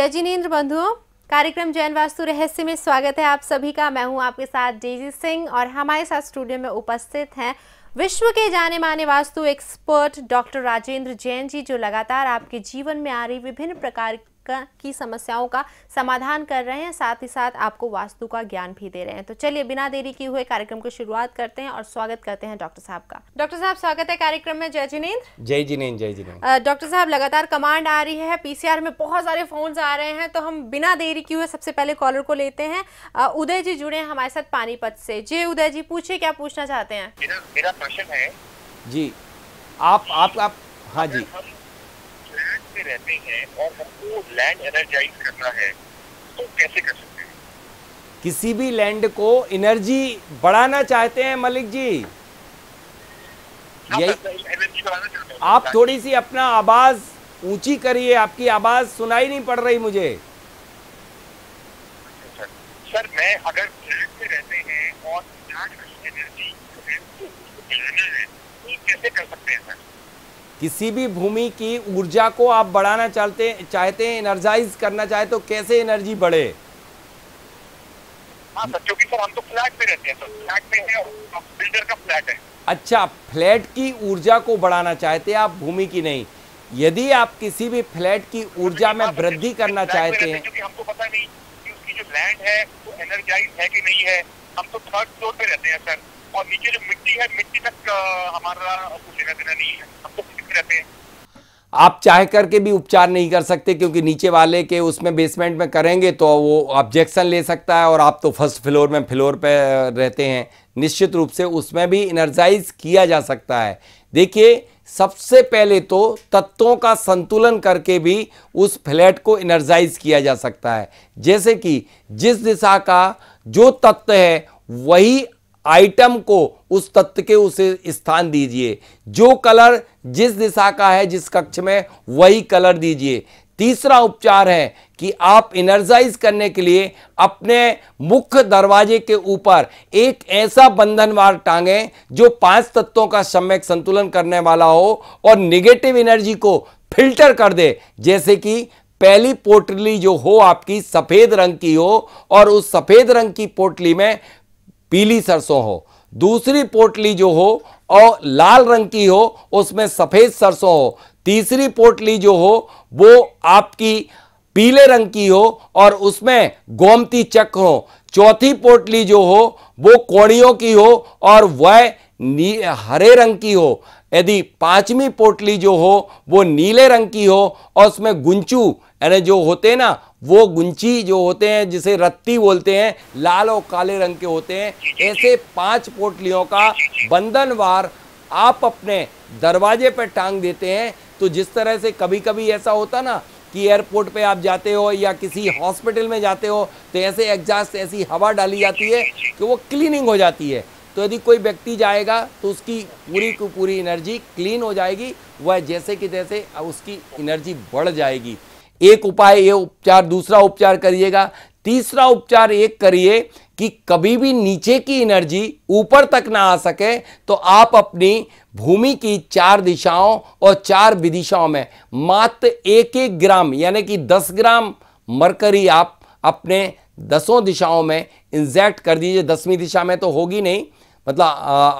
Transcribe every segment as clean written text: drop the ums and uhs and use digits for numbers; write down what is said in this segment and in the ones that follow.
जय जिनेंद्र बंधुओं, कार्यक्रम जैन वास्तु रहस्य में स्वागत है आप सभी का। मैं हूं आपके साथ डेजी सिंह और हमारे साथ स्टूडियो में उपस्थित हैं विश्व के जाने माने वास्तु एक्सपर्ट डॉक्टर राजेंद्र जैन जी, जो लगातार आपके जीवन में आ रही विभिन्न प्रकार की समस्याओं का समाधान कर रहे हैं, साथ ही साथ आपको वास्तु का ज्ञान भी दे रहे हैं। तो चलिए बिना देरी किए हुए कार्यक्रम की शुरुआत करते हैं और स्वागत करते हैं डॉक्टर साहब का। डॉक्टर साहब, स्वागत है कार्यक्रम में। जय जिनेंद्र। जय जिनेंद्र, जय जिनेंद्र। डॉक्टर साहब, लगातार कमांड आ रही है, पीसीआर में बहुत सारे फोन्स आ रहे हैं, तो हम बिना देरी किए हुए सबसे पहले कॉलर को लेते हैं। उदय जी जुड़े हैं हमारे साथ पानीपत से। जी उदय जी, पूछिए क्या पूछना चाहते हैं। मेरा प्रश्न है जी, आप हाँ जी, में रहते हैं और हमको लैंड एनर्जाइज करना है तो कैसे कर सकते हैं? किसी भी लैंड को एनर्जी बढ़ाना चाहते हैं मलिक जी, यही एनर्जी बढ़ाना चाहते हैं। आप थोड़ी सी अपना आवाज ऊंची करिए, आपकी आवाज सुनाई नहीं पड़ रही मुझे। सर, मैं अगर फ्लैट में रहते हैं और एनर्जी बढ़ाना है तो कैसे कर सकते हैं सर? किसी भी भूमि की ऊर्जा को आप बढ़ाना चाहते हैं, एनर्जाइज करना चाहे तो कैसे एनर्जी बढ़े? हाँ सर, क्योंकि सर हम तो फ्लैट में रहते हैं, सर फ्लैट में है और बिल्डर का फ्लैट है। अच्छा, फ्लैट की ऊर्जा को बढ़ाना चाहते हैं आप, भूमि की नहीं। यदि आप किसी भी फ्लैट की ऊर्जा में वृद्धि करना चाहते हैं, क्योंकि हमको पता नहीं कि उसकी जो लैंड है वो एनर्जाइज है कि नहीं है। हम तो थर्ड फ्लोर पे रहते हैं सर, और नीचे जो मिट्टी है, मिट्टी तक हमारा कुछ लेना देना नहीं है, हम तो रहते हैं। आप चाह करके भी उपचार नहीं कर सकते, क्योंकि नीचे वाले के उसमें बेसमेंट में करेंगे तो वो ऑब्जेक्शन ले सकता है, और आप तो फर्स्ट फ्लोर में फ्लोर पे रहते हैं। निश्चित रूप से उसमें भी एनर्जाइज किया जा सकता है। देखिए, सबसे पहले तो तत्वों का संतुलन करके भी उस फ्लैट को एनर्जाइज किया जा सकता है। जैसे कि जिस दिशा का जो तत्व है वही आइटम को उस तत्व के उसे स्थान दीजिए। जो कलर जिस दिशा का है, जिस कक्ष में, वही कलर दीजिए। तीसरा उपचार है कि आप एनर्जाइज करने के लिए अपने मुख्य दरवाजे के ऊपर एक ऐसा बंधनवार टांगें जो 5 तत्वों का सम्यक संतुलन करने वाला हो और नेगेटिव एनर्जी को फिल्टर कर दे। जैसे कि पहली पोटली जो हो आपकी सफेद रंग की हो और उस सफेद रंग की पोटली में पीली सरसों हो, दूसरी पोटली जो हो और लाल रंग की हो उसमें सफेद सरसों हो, तीसरी पोटली जो हो वो आपकी पीले रंग की हो और उसमें गोमती चक्र हो, चौथी पोटली जो हो वो कोड़ियों की हो और वह हरे रंग की हो, यदि पांचवी पोटली जो हो वो नीले रंग की हो और उसमें गुंचू यानी जो होते हैं ना, वो गुंची जो होते हैं जिसे रत्ती बोलते हैं, लाल और काले रंग के होते हैं। ऐसे 5 पोटलियों का बंधनवार आप अपने दरवाजे पर टांग देते हैं। तो जिस तरह से कभी कभी ऐसा होता ना कि एयरपोर्ट पे आप जाते हो या किसी हॉस्पिटल में जाते हो तो ऐसे एग्जॉस्ट ऐसी हवा डाली जाती है कि वो क्लीनिंग हो जाती है। तो यदि कोई व्यक्ति जाएगा तो उसकी पूरी की पूरी एनर्जी क्लीन हो जाएगी, वह जैसे कि तैसे उसकी एनर्जी बढ़ जाएगी। एक उपाय ये उपचार, दूसरा उपचार करिएगा। तीसरा उपचार एक करिए कि कभी भी नीचे की एनर्जी ऊपर तक ना आ सके तो आप अपनी भूमि की 4 दिशाओं और 4 विदिशाओं में मात्र 1-1 ग्राम यानी कि 10 ग्राम मरकरी आप अपने 10 दिशाओं में इंजेक्ट कर दीजिए। 10वीं दिशा में तो होगी नहीं, मतलब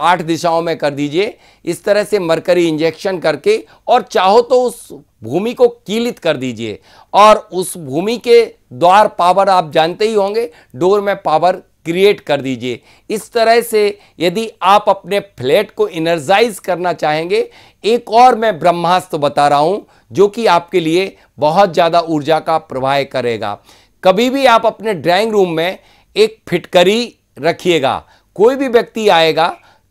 8 दिशाओं में कर दीजिए। इस तरह से मरकरी इंजेक्शन करके, और चाहो तो उस भूमि को कीलित कर दीजिए और उस भूमि के द्वार पावर आप जानते ही होंगे, डोर में पावर क्रिएट कर दीजिए। इस तरह से यदि आप अपने फ्लैट को एनर्जाइज करना चाहेंगे, एक और मैं ब्रह्मास्त्र बता रहा हूं जो कि आपके लिए बहुत ज़्यादा ऊर्जा का प्रवाह करेगा। कभी भी आप अपने ड्राइंग रूम में एक फिटकरी रखिएगा। कोई भी व्यक्ति आएगा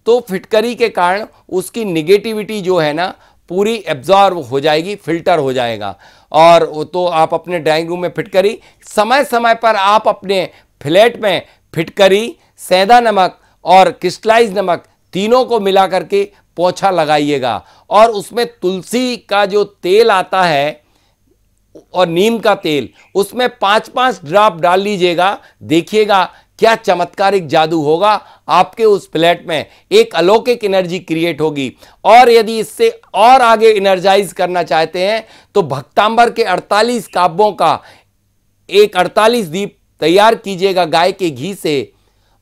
तो फिटकरी के कारण उसकी निगेटिविटी जो है ना पूरी एब्जॉर्ब हो जाएगी, फिल्टर हो जाएगा। और तो आप अपने ड्राइंग रूम में फिटकरी, समय समय पर आप अपने फ्लैट में फिटकरी, सेंधा नमक और क्रिस्टलाइज नमक तीनों को मिला करके पोछा लगाइएगा। और उसमें तुलसी का जो तेल आता है और नीम का तेल, उसमें 5-5 ड्रॉप डाल लीजिएगा। देखिएगा क्या चमत्कारिक जादू होगा, आपके उस फ्लैट में एक अलौकिक एनर्जी क्रिएट होगी। और यदि इससे और आगे एनर्जाइज करना चाहते हैं तो भक्तांबर के 48 काव्यों का एक 48 दीप तैयार कीजिएगा गाय के घी से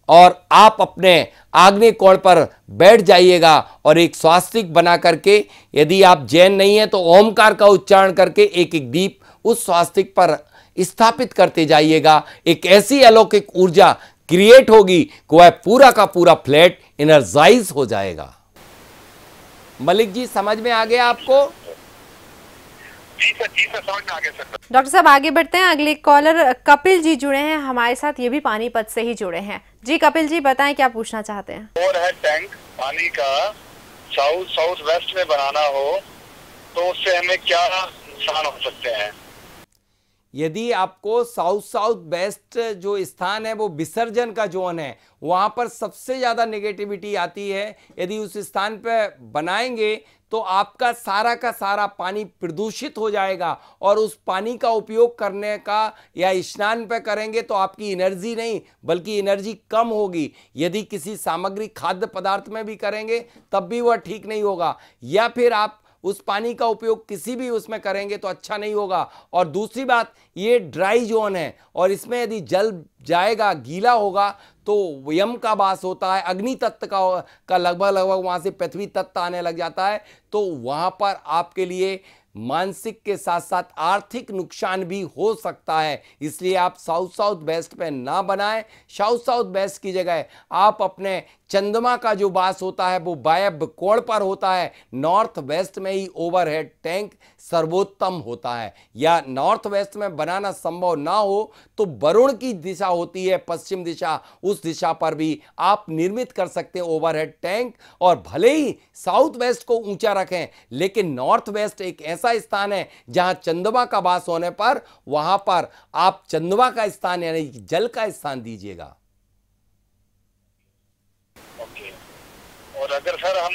और आप अपने आग्नेय कोण पर बैठ जाइएगा और एक स्वास्तिक बना करके, यदि आप जैन नहीं है तो ओमकार का उच्चारण करके एक एक दीप उस स्वास्तिक पर स्थापित करते जाइएगा। एक ऐसी अलौकिक ऊर्जा क्रिएट होगी कि वह पूरा का पूरा फ्लैट एनर्जाइज हो जाएगा। मलिक जी समझ में आ गया आपको? जी सर समझ में आ गया सर। डॉक्टर साहब आगे बढ़ते हैं। अगले कॉलर कपिल जी जुड़े हैं हमारे साथ, ये भी पानीपत से ही जुड़े हैं। जी कपिल जी बताएं क्या पूछना चाहते हैं। और है टैंक पानी का साउथ वेस्ट में बनाना हो तो उससे हमें क्या नुकसान हो सकते हैं? यदि आपको साउथ वेस्ट जो स्थान है वो विसर्जन का जोन है, वहां पर सबसे ज्यादा नेगेटिविटी आती है। यदि उस स्थान पे बनाएंगे तो आपका सारा का सारा पानी प्रदूषित हो जाएगा और उस पानी का उपयोग करने का या स्नान पे करेंगे तो आपकी एनर्जी नहीं बल्कि एनर्जी कम होगी। यदि किसी सामग्री खाद्य पदार्थ में भी करेंगे तब भी वह ठीक नहीं होगा, या फिर आप उस पानी का उपयोग किसी भी उसमें करेंगे तो अच्छा नहीं होगा। और दूसरी बात, ये ड्राई जोन है और इसमें यदि जल जाएगा, गीला होगा तो यम का वास होता है, अग्नि तत्व का लगभग वहां से पृथ्वी तत्व आने लग जाता है, तो वहां पर आपके लिए मानसिक के साथ साथ आर्थिक नुकसान भी हो सकता है। इसलिए आप साउथ वेस्ट पे ना बनाएं। साउथ वेस्ट की जगह आप अपने चंद्रमा का जो वास होता है वो वायव्य कोण पर होता है। नॉर्थ वेस्ट में ही ओवरहेड टैंक सर्वोत्तम होता है, या नॉर्थ वेस्ट में बनाना संभव ना हो तो वरुण की दिशा होती है पश्चिम दिशा, उस दिशा पर भी आप निर्मित कर सकते हैं ओवरहेड टैंक। और भले ही साउथ वेस्ट को ऊंचा रखें लेकिन नॉर्थ वेस्ट एक ऐसा स्थान है जहां चंद्रमा का वास होने पर वहां पर आप चंद्रमा का स्थान यानी जल का स्थान दीजिएगा। और अगर सर हम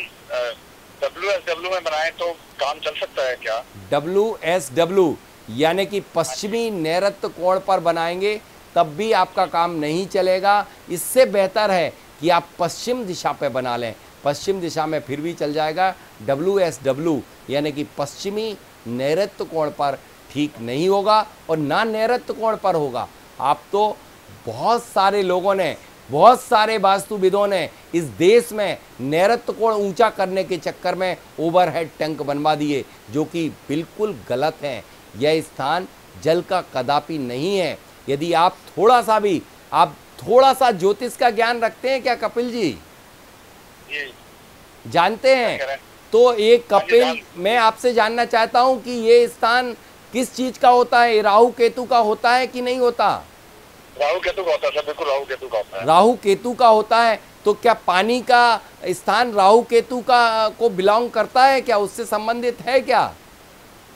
WSW में बनाएं तो काम चल सकता है क्या? WSW यानी कि पश्चिमी नैऋत्य कोण पर बनाएंगे तब भी आपका काम नहीं चलेगा। इससे बेहतर है कि आप पश्चिम दिशा पे बना लें। पश्चिम दिशा में फिर भी चल जाएगा। WSW यानी कि पश्चिमी नैऋत्य कोण पर ठीक नहीं होगा और ना नैऋत्य कोण पर होगा। आप तो बहुत सारे लोगों ने, बहुत सारे वास्तुविदों ने इस देश में नैऋत्य कोण ऊंचा करने के चक्कर में ओवरहेड टैंक बनवा दिए, जो कि बिल्कुल गलत है। यह स्थान जल का कदापि नहीं है। यदि आप थोड़ा सा ज्योतिष का ज्ञान रखते हैं क्या कपिल जी? जानते हैं? तो एक कपिल, मैं आपसे जानना चाहता हूं कि ये स्थान किस चीज का होता है? राहु केतु का होता है कि नहीं होता? राहु केतु का होता है सर, बिल्कुल राहु केतु का होता है। राहु केतु का होता है। तो क्या पानी का स्थान राहु केतु का को बिलोंग करता है क्या? उससे संबंधित है क्या?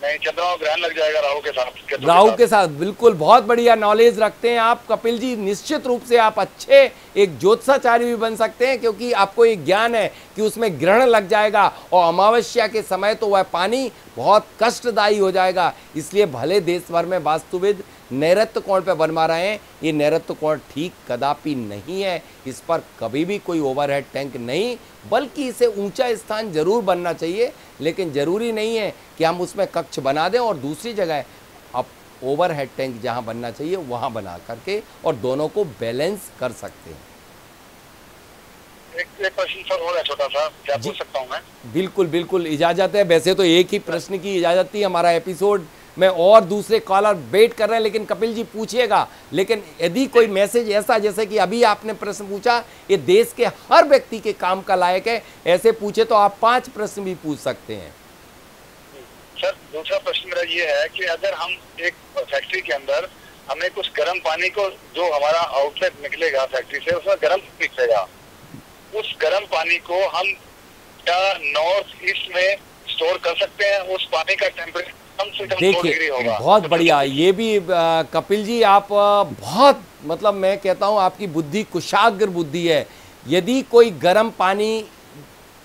नहीं, चंद्रमा ग्रहण लग जाएगा राहु के साथ। राहु के साथ, बिल्कुल। बहुत बढ़िया नॉलेज रखते हैं आप कपिल जी। निश्चित रूप से आप अच्छे एक ज्योतिषाचार्य भी बन सकते हैं, क्योंकि आपको एक ज्ञान है कि उसमें ग्रहण लग जाएगा और अमावस्या के समय तो वह पानी बहुत कष्टदायी हो जाएगा। इसलिए भले देश भर में वास्तुविद नैऋत्य कोण पे बनवा रहे हैं, ये नैऋत्य कोण ठीक कदापि नहीं है। इस पर कभी भी कोई ओवरहेड टैंक नहीं, बल्कि इसे ऊंचा स्थान जरूर बनना चाहिए, लेकिन जरूरी नहीं है कि हम उसमें कक्ष बना दें और दूसरी जगह अब ओवरहेड टैंक जहां बनना चाहिए वहां बना करके और दोनों को बैलेंस कर सकते हैं। एक प्रश्न सर और है छोटा सा, क्या पूछ सकता हूं मैं? बिल्कुल बिल्कुल, इजाजत है। वैसे तो एक ही प्रश्न की इजाजत थी, हमारा एपिसोड में और दूसरे कॉलर वेट कर रहे हैं, लेकिन कपिल जी पूछिएगा। लेकिन यदि कोई मैसेज ऐसा, जैसे कि अभी आपने प्रश्न पूछा, ये देश के हर व्यक्ति के काम का लायक है, ऐसे पूछे तो आप 5 प्रश्न भी पूछ सकते हैं। सर दूसरा प्रश्न मेरा ये है कि अगर हम एक फैक्ट्री के अंदर हमें कुछ गर्म पानी को, जो हमारा आउटलेट निकलेगा फैक्ट्री से, उसमें गर्म निकलेगा, उस गर्म पानी को हम क्या नॉर्थ ईस्ट में स्टोर कर सकते हैं? उस पानी का टेम्परेचर कम से कम 2 डिग्री होगा। बहुत बढ़िया। ये भी कपिल जी आप बहुत, मतलब मैं कहता हूँ आपकी बुद्धि कुशाग्र बुद्धि है। यदि कोई गर्म पानी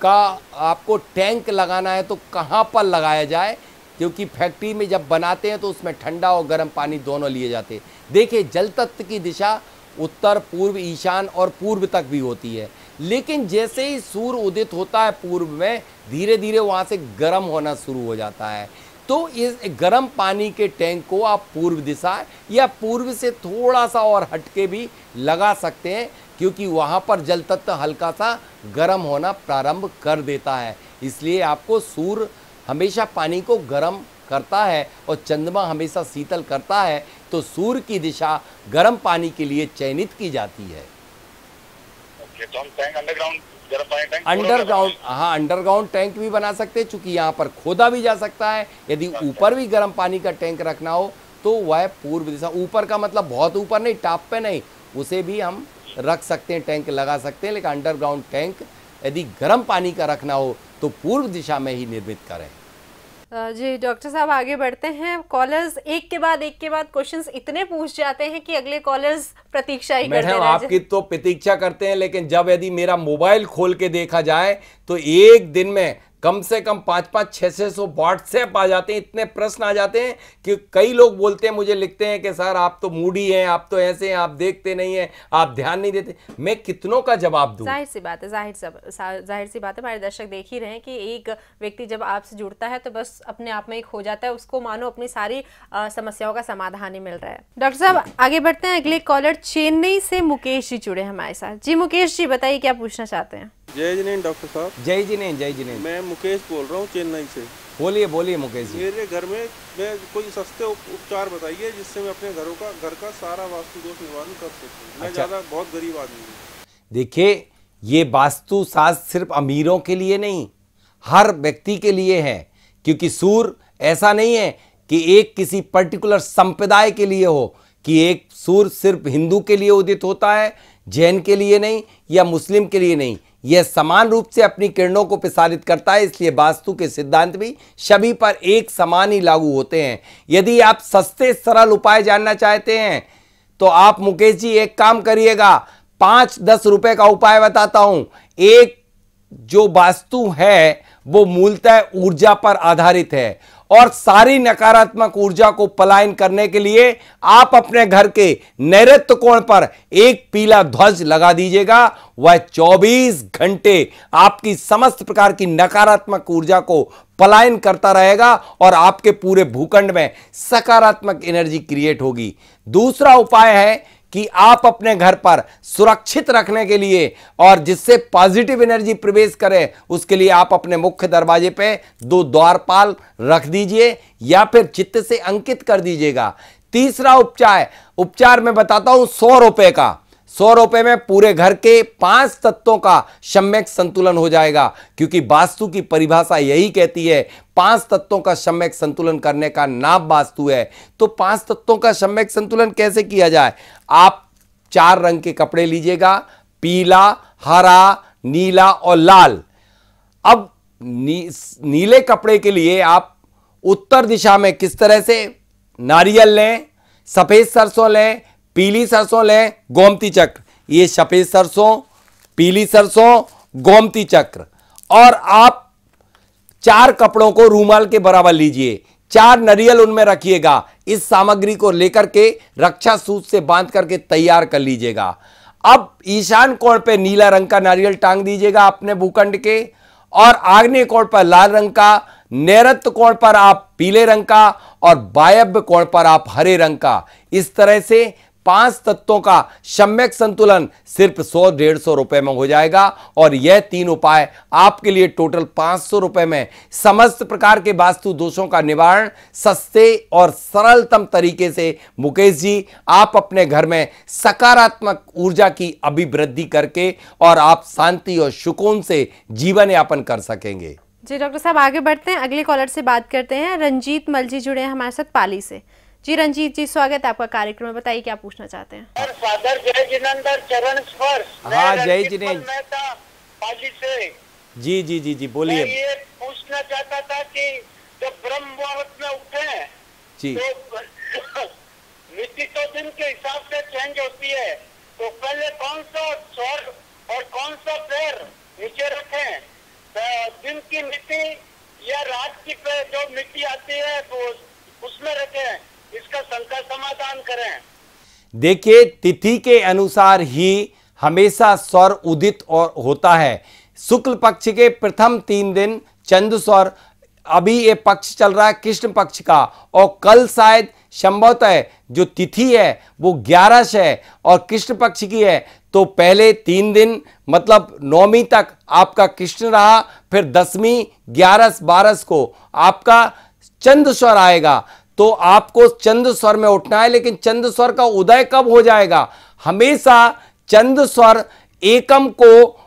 का आपको टैंक लगाना है तो कहाँ पर लगाया जाए? क्योंकि फैक्ट्री में जब बनाते हैं तो उसमें ठंडा और गर्म पानी दोनों लिए जाते हैं। देखिए, जल तत्व की दिशा उत्तर, पूर्व, ईशान और पूर्व तक भी होती है, लेकिन जैसे ही सूर्य उदित होता है पूर्व में, धीरे धीरे वहाँ से गर्म होना शुरू हो जाता है। तो तो इस गर्म पानी के टैंक को आप पूर्व दिशा या पूर्व से थोड़ा सा और हटके भी लगा सकते हैं, क्योंकि वहाँ पर जल तत्व हल्का सा गर्म होना प्रारंभ कर देता है। इसलिए आपको सूर्य हमेशा पानी को गर्म करता है और चंद्रमा हमेशा शीतल करता है, तो सूर्य की दिशा गर्म पानी के लिए चयनित की जाती है। ओके, तो हम टैंक अंडरग्राउंड गर्म पानी टैंक अंडरग्राउंड, हाँ अंडरग्राउंड टैंक भी बना सकते हैं, चूंकि यहाँ पर खोदा भी जा सकता है। यदि ऊपर भी गर्म पानी का टैंक रखना हो तो वह पूर्व दिशा, ऊपर का मतलब बहुत ऊपर नहीं, टॉप पे नहीं, उसे भी हम रख सकते हैं, टैंक लगा सकते हैं। लेकिन अंडरग्राउंड टैंक यदि गर्म पानी का रखना हो तो पूर्व दिशा में ही निर्मित करें। जी डॉक्टर साहब, आगे बढ़ते हैं। कॉलर्स एक के बाद क्वेश्चंस इतने पूछ जाते हैं कि अगले कॉलर्स प्रतीक्षा ही करते मैडम आपकी तो प्रतीक्षा करते हैं, लेकिन जब यदि मेरा मोबाइल खोल के देखा जाए तो एक दिन में कम से कम 500-600 व्हाट्सएप आ जाते हैं, इतने प्रश्न आ जाते हैं कि कई लोग बोलते हैं, मुझे लिखते हैं कि सर आप तो मूडी हैं, आप तो ऐसे हैं, आप देखते नहीं हैं, आप ध्यान नहीं देते। मैं कितनों का जवाब दूं? जाहिर सी बात है, जाहिर सी बात है, हमारे दर्शक देख ही रहे हैं कि एक व्यक्ति जब आपसे जुड़ता है तो बस अपने आप में ही खो जाता है, उसको मानो अपनी सारी समस्याओं का समाधान ही मिल रहा है। डॉक्टर साहब आगे बढ़ते हैं। अगले कॉलर चेन्नई से मुकेश जी जुड़े हमारे साथ। जी मुकेश जी, बताइए क्या पूछना चाहते हैं? जय जिनेन डॉक्टर साहब। जय जिनेन, जय जिनेन। मैं मुकेश बोल रहा हूँ चेन्नई से। बोलिए बोलिए मुकेश जी। मेरे घर में मैं कोई सस्ते उपचार बताइए जिससे मैं अपने घर का सारा वास्तु दोष निवारण कर सकूँ। मैं ज़्यादा बहुत गरीब आदमी हूँ। देखिए, ये वास्तु शास्त्र सिर्फ अमीरों के लिए नहीं, हर व्यक्ति के लिए है, क्योंकि सूर्य ऐसा नहीं है कि एक किसी पर्टिकुलर संप्रदाय के लिए हो, कि एक सूर्य सिर्फ हिंदू के लिए उदित होता है, जैन के लिए नहीं या मुस्लिम के लिए नहीं, यह समान रूप से अपनी किरणों को प्रसारित करता है। इसलिए वास्तु के सिद्धांत भी सभी पर एक समान ही लागू होते हैं। यदि आप सस्ते सरल उपाय जानना चाहते हैं तो आप मुकेश जी एक काम करिएगा, 5-10 रुपए का उपाय बताता हूं। एक जो वास्तु है वो मूलतः ऊर्जा पर आधारित है, और सारी नकारात्मक ऊर्जा को पलायन करने के लिए आप अपने घर के नैऋत्य कोण पर एक पीला ध्वज लगा दीजिएगा। वह 24 घंटे आपकी समस्त प्रकार की नकारात्मक ऊर्जा को पलायन करता रहेगा और आपके पूरे भूखंड में सकारात्मक एनर्जी क्रिएट होगी। दूसरा उपाय है कि आप अपने घर पर सुरक्षित रखने के लिए और जिससे पॉजिटिव एनर्जी प्रवेश करे, उसके लिए आप अपने मुख्य दरवाजे पे 2 द्वारपाल रख दीजिए या फिर चित्त से अंकित कर दीजिएगा। तीसरा उपचार मैं बताता हूं 100 रुपए का। 100 रुपए में पूरे घर के 5 तत्वों का सम्यक संतुलन हो जाएगा, क्योंकि वास्तु की परिभाषा यही कहती है 5 तत्वों का सम्यक संतुलन करने का नाम वास्तु है। तो 5 तत्वों का सम्यक संतुलन कैसे किया जाए? आप 4 रंग के कपड़े लीजिएगा, पीला, हरा, नीला और लाल। अब नीले कपड़े के लिए आप उत्तर दिशा में किस तरह से नारियल लें, सफेद सरसों लें, पीली सरसों लें, गोमती चक्र, ये सफेद सरसों, पीली सरसों, गोमती चक्र, और आप 4 कपड़ों को रूमाल के बराबर लीजिए, 4 नारियल उनमें रखिएगा। इस सामग्री को लेकर के रक्षा सूत्र से बांध करके तैयार कर लीजिएगा। अब ईशान कोण पे नीला रंग का नारियल टांग दीजिएगा अपने भूखंड के, और आग्नेय कोण पर लाल रंग का, नैऋत्य कोण पर आप पीले रंग का और वायव्य कोण पर आप हरे रंग का। इस तरह से 5 तत्वों का सम्यक संतुलन सिर्फ 100-150 रुपए में हो जाएगा, और यह 3 उपाय आपके लिए टोटल 500 रुपए में समस्त प्रकार के वास्तु दोषों का निवारण सस्ते और सरलतम तरीके से मुकेश जी आप अपने घर में सकारात्मक ऊर्जा की अभिवृद्धि करके और आप शांति और सुकून से जीवन यापन कर सकेंगे। जी डॉक्टर साहब आगे बढ़ते हैं, अगले कॉलर से बात करते हैं। रंजीत मल जी जुड़े हैं हमारे साथ पाली से। जी रंजीत जी, स्वागत है आपका कार्यक्रम में, बताइए क्या पूछना चाहते हैं? फादर जय जिनेंद्र चरण स्पर्श। हाँ जय जिनेंद्र पाली से। जी जी जी जी बोलिए। मैं ये पूछना चाहता था कि जब ब्रह्म मुहूर्त में उठे जी तो मिट्टी तो दिन के हिसाब से चेंज होती है, तो पहले कौन सा स्वर और कौन सा पैर नीचे रखें? दिन की मिट्टी या रात की पे जो मिट्टी आती है तो उसमें रखें? इसका शंका समाधान करें। देखिए, तिथि के अनुसार ही हमेशा स्वर उदित और होता है। शुक्ल पक्ष के प्रथम 3 दिन चंद्र स्वर अभी ये पक्ष चल रहा है कृष्ण पक्ष का, और कल शायद संभवतः जो तिथि है वो 11 है और कृष्ण पक्ष की है, तो पहले 3 दिन मतलब 9वीं तक आपका कृष्ण रहा, फिर 10वीं 11-12 को आपका चंद्र स्वर आएगा। तो आपको चंद्र स्वर में उठना है, लेकिन चंद्र स्वर का उदय कब हो जाएगा? हमेशा चंद्र स्वर एकम को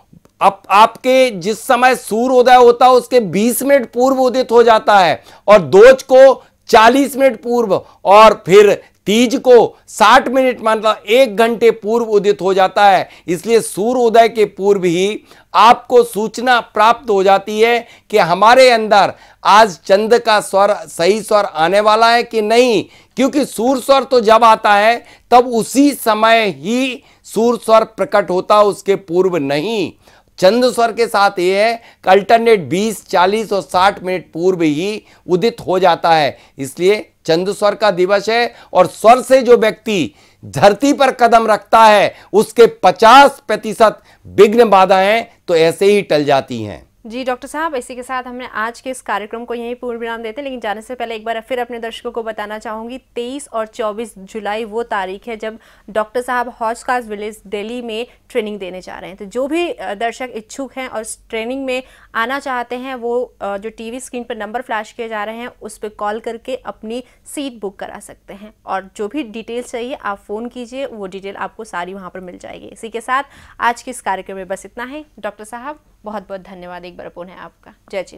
आपके जिस समय सूर्य उदय होता है उसके 20 मिनट पूर्व उदित हो जाता है, और दोज को 40 मिनट पूर्व, और फिर तीज को 60 मिनट मतलब 1 घंटे पूर्व उदित हो जाता है। इसलिए सूर्य उदय के पूर्व ही आपको सूचना प्राप्त हो जाती है कि हमारे अंदर आज चंद्र का स्वर सही स्वर आने वाला है कि नहीं, क्योंकि सूर्य स्वर तो जब आता है तब उसी समय ही सूर्य स्वर प्रकट होता है, उसके पूर्व नहीं। चंद्र स्वर के साथ ये है कि अल्टरनेट 20, 40 और 60 मिनट पूर्व ही उदित हो जाता है। इसलिए चंद्र स्वर का दिवस है, और स्वर से जो व्यक्ति धरती पर कदम रखता है उसके 50% विघ्न बाधाएं तो ऐसे ही टल जाती हैं। जी डॉक्टर साहब, इसी के साथ हमने आज के इस कार्यक्रम को यहीं पूर्ण विराम देते हैं, लेकिन जाने से पहले एक बार फिर अपने दर्शकों को बताना चाहूँगी 23 और 24 जुलाई वो तारीख है जब डॉक्टर साहब हौज-खास विलेज दिल्ली में ट्रेनिंग देने जा रहे हैं। तो जो भी दर्शक इच्छुक हैं और इस ट्रेनिंग में आना चाहते हैं वो जो टीवी स्क्रीन पर नंबर फ्लैश किए जा रहे हैं उस पर कॉल करके अपनी सीट बुक करा सकते हैं, और जो भी डिटेल्स चाहिए आप फ़ोन कीजिए, वो डिटेल आपको सारी वहाँ पर मिल जाएगी। इसी के साथ आज के इस कार्यक्रम में बस इतना ही। डॉक्टर साहब बहुत बहुत धन्यवाद एक बार पुनः आपका। जय जी।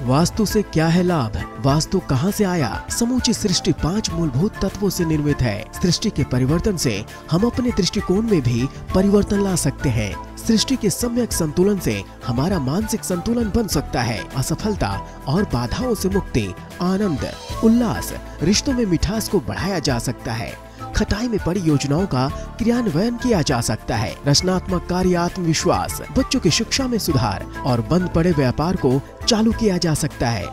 वास्तु से क्या है लाभ? वास्तु कहां से आया? समूची सृष्टि 5 मूलभूत तत्वों से निर्मित है। सृष्टि के परिवर्तन से हम अपने दृष्टिकोण में भी परिवर्तन ला सकते हैं। सृष्टि के सम्यक संतुलन से हमारा मानसिक संतुलन बन सकता है। असफलता और बाधाओं से मुक्ति, आनंद, उल्लास, रिश्तों में मिठास को बढ़ाया जा सकता है। खटाई में पड़ी योजनाओं का क्रियान्वयन किया जा सकता है। रचनात्मक कार्य, आत्मविश्वास, बच्चों की शिक्षा में सुधार और बंद पड़े व्यापार को चालू किया जा सकता है।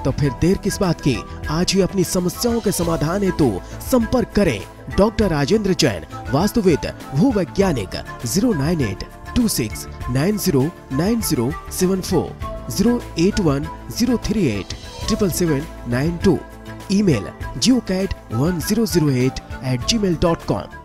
तो फिर देर किस बात की? आज ही अपनी समस्याओं के समाधान हेतु संपर्क करें डॉक्टर राजेंद्र जैन, वास्तुविद, भूवैज्ञानिक। 09826909074, 08103877792। Email geocad1008@gmail.com।